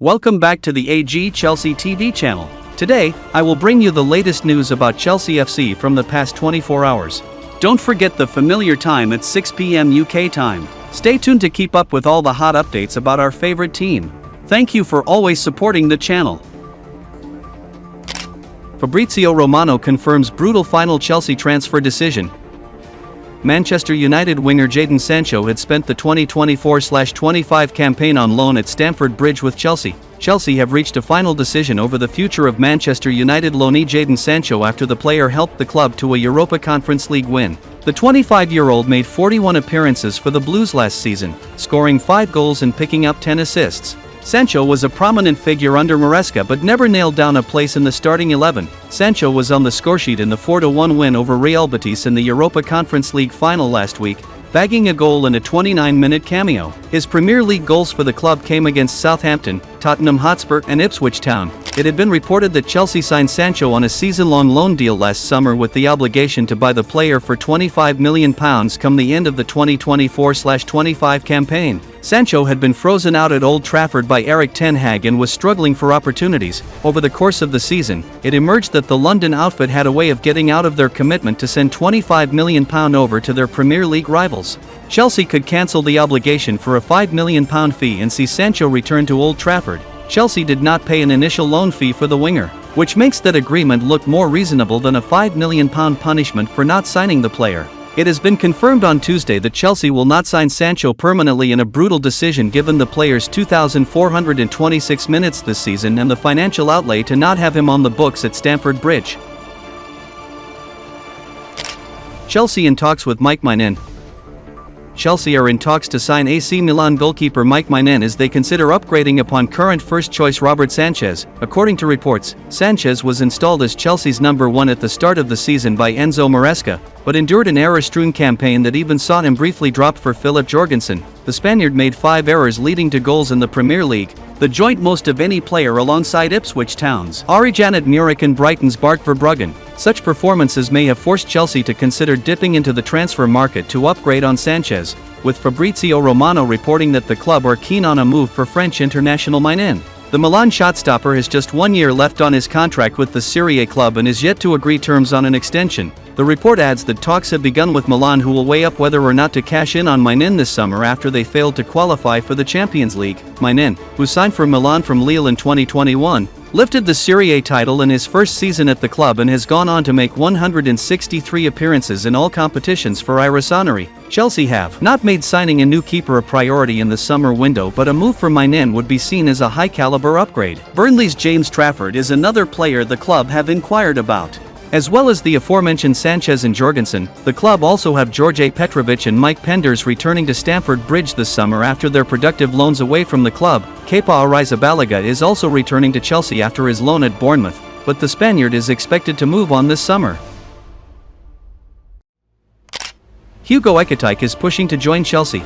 Welcome back to the AG Chelsea TV channel. Today, I will bring you the latest news about Chelsea FC from the past 24 hours. Don't forget the familiar time at 6 p.m. UK time. Stay tuned to keep up with all the hot updates about our favorite team. Thank you for always supporting the channel. Fabrizio Romano confirms brutal final Chelsea transfer decision. Manchester United winger Jadon Sancho had spent the 2024-25 campaign on loan at Stamford Bridge with Chelsea. Chelsea have reached a final decision over the future of Manchester United loanee Jadon Sancho after the player helped the club to a Europa Conference League win. The 25-year-old made 41 appearances for the Blues last season, scoring 5 goals and picking up 10 assists. Sancho was a prominent figure under Maresca but never nailed down a place in the starting 11. Sancho was on the scoresheet in the 4-1 win over Real Betis in the Europa Conference League final last week, bagging a goal in a 29-minute cameo. His Premier League goals for the club came against Southampton, Tottenham Hotspur and Ipswich Town. It had been reported that Chelsea signed Sancho on a season-long loan deal last summer with the obligation to buy the player for £25 million come the end of the 2024-25 campaign. Sancho had been frozen out at Old Trafford by Erik ten Hag and was struggling for opportunities. Over the course of the season, it emerged that the London outfit had a way of getting out of their commitment to send £25 million over to their Premier League rivals. Chelsea could cancel the obligation for a £5 million fee and see Sancho return to Old Trafford. Chelsea did not pay an initial loan fee for the winger, which makes that agreement look more reasonable than a £5 million punishment for not signing the player. It has been confirmed on Tuesday that Chelsea will not sign Sancho permanently in a brutal decision given the player's 2,426 minutes this season and the financial outlay to not have him on the books at Stamford Bridge. Chelsea in talks with MAIGNAN. Chelsea are in talks to sign AC Milan goalkeeper MAIGNAN as they consider upgrading upon current first-choice Robert Sanchez. According to reports, Sanchez was installed as Chelsea's number 1 at the start of the season by Enzo Maresca, but endured an error-strewn campaign that even saw him briefly dropped for Philip Jorgensen. The Spaniard made 5 errors leading to goals in the Premier League, the joint most of any player alongside Ipswich Town's Janit Mudryk and Brighton's Bart Verbruggen. Such performances may have forced Chelsea to consider dipping into the transfer market to upgrade on Sanchez, with Fabrizio Romano reporting that the club are keen on a move for French international MAIGNAN. The Milan shotstopper has just 1 year left on his contract with the Serie A club and is yet to agree terms on an extension. The report adds that talks have begun with Milan, who will weigh up whether or not to cash in on MAIGNAN this summer after they failed to qualify for the Champions League. MAIGNAN, who signed for Milan from Lille in 2021, lifted the Serie A title in his first season at the club and has gone on to make 163 appearances in all competitions for I Rossoneri. Chelsea have not made signing a new keeper a priority in the summer window, but a move for MAIGNAN would be seen as a high-caliber upgrade. Burnley's James Trafford is another player the club have inquired about. As well as the aforementioned Sanchez and Jorgensen, the club also have George Petrovic and Mike Penders returning to Stamford Bridge this summer after their productive loans away from the club. Kepa Arrizabalaga is also returning to Chelsea after his loan at Bournemouth, but the Spaniard is expected to move on this summer. Hugo Ekitike is pushing to join Chelsea.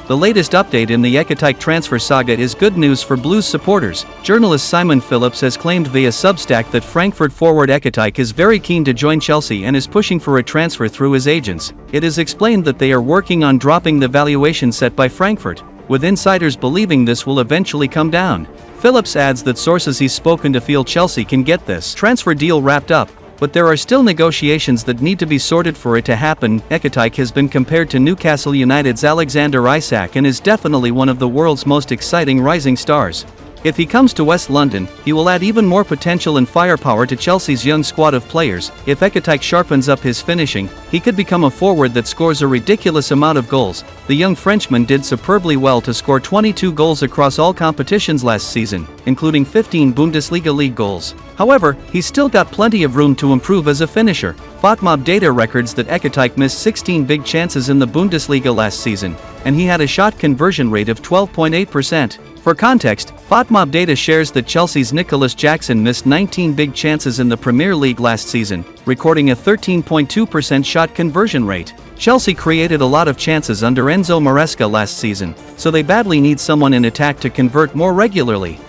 The latest update in the Ekitike transfer saga is good news for Blues supporters. Journalist Simon Phillips has claimed via Substack that Frankfurt forward Ekitike is very keen to join Chelsea and is pushing for a transfer through his agents. It is explained that they are working on dropping the valuation set by Frankfurt, with insiders believing this will eventually come down. Phillips adds that sources he's spoken to feel Chelsea can get this transfer deal wrapped up, but there are still negotiations that need to be sorted for it to happen. Ekitike has been compared to Newcastle United's Alexander Isak and is definitely one of the world's most exciting rising stars. If he comes to West London, he will add even more potential and firepower to Chelsea's young squad of players. If Ekitike sharpens up his finishing, he could become a forward that scores a ridiculous amount of goals. The young Frenchman did superbly well to score 22 goals across all competitions last season, including 15 Bundesliga league goals. However, he's still got plenty of room to improve as a finisher. FotMob data records that Ekitike missed 16 big chances in the Bundesliga last season, and he had a shot conversion rate of 12.8%. For context, FotMob data shares that Chelsea's Nicolas Jackson missed 19 big chances in the Premier League last season, recording a 13.2% shot conversion rate. Chelsea created a lot of chances under Enzo Maresca last season, so they badly need someone in attack to convert more regularly.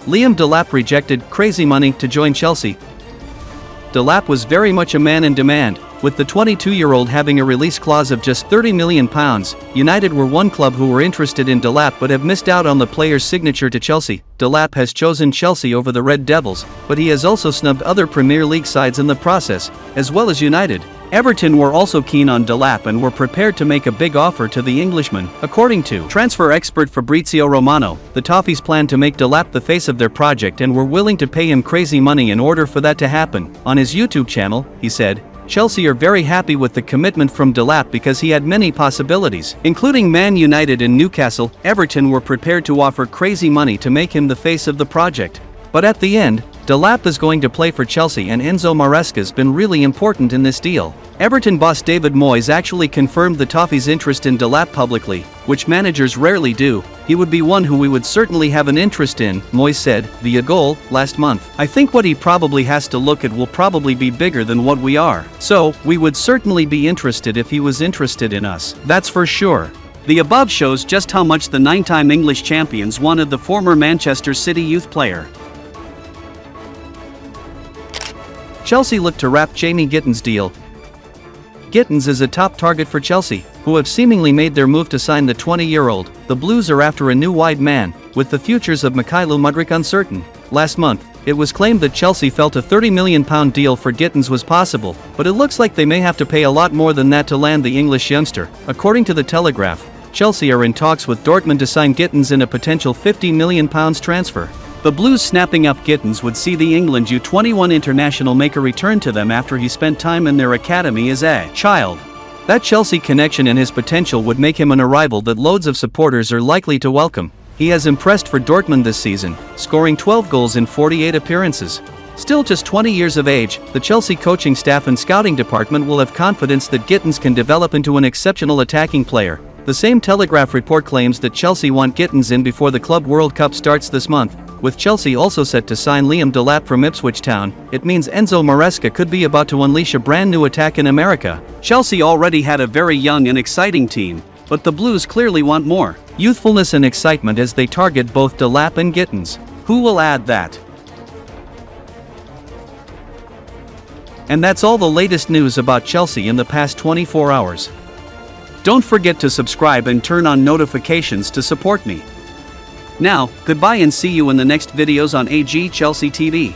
Liam Delap rejected crazy money to join Chelsea. Delap was very much a man in demand, With the 22-year-old having a release clause of just £30 million, United were one club who were interested in Delap but have missed out on the player's signature to Chelsea. Delap has chosen Chelsea over the Red Devils, but he has also snubbed other Premier League sides in the process, as well as United. Everton were also keen on Delap and were prepared to make a big offer to the Englishman. According to transfer expert Fabrizio Romano, the Toffees plan to make Delap the face of their project and were willing to pay him crazy money in order for that to happen. On his YouTube channel, he said, "Chelsea are very happy with the commitment from Delap because he had many possibilities, including Man United and Newcastle. Everton were prepared to offer crazy money to make him the face of the project. But at the end, Delap is going to play for Chelsea and Enzo Maresca's been really important in this deal." Everton boss David Moyes actually confirmed the Toffees' interest in Delap publicly, which managers rarely do. "He would be one who we would certainly have an interest in," Moyes said, via goal, last month. "I think what he probably has to look at will probably be bigger than what we are. So, we would certainly be interested if he was interested in us. That's for sure." The above shows just how much the 9-time English champions wanted the former Manchester City youth player. Chelsea look to wrap Jamie Gittins' deal. Gittins is a top target for Chelsea, who have seemingly made their move to sign the 20-year-old. The Blues are after a new wide man, with the futures of Mykhailo Mudryk uncertain. Last month, it was claimed that Chelsea felt a £30 million deal for Gittins was possible, but it looks like they may have to pay a lot more than that to land the English youngster. According to the Telegraph, Chelsea are in talks with Dortmund to sign Gittins in a potential £50 million transfer. The Blues snapping up Gittins would see the England U21 international make a return to them after he spent time in their academy as a child. That Chelsea connection and his potential would make him an arrival that loads of supporters are likely to welcome. He has impressed for Dortmund this season, scoring 12 goals in 48 appearances. Still just 20 years of age, the Chelsea coaching staff and scouting department will have confidence that Gittins can develop into an exceptional attacking player. The same Telegraph report claims that Chelsea want Gittins in before the Club World Cup starts this month. With Chelsea also set to sign Liam Delap from Ipswich Town, it means Enzo Maresca could be about to unleash a brand new attack in America. Chelsea already had a very young and exciting team, but the Blues clearly want more youthfulness and excitement as they target both Delap and Gittins. Who will add that? And that's all the latest news about Chelsea in the past 24 hours. Don't forget to subscribe and turn on notifications to support me. Now, goodbye and see you in the next videos on AG Chelsea TV.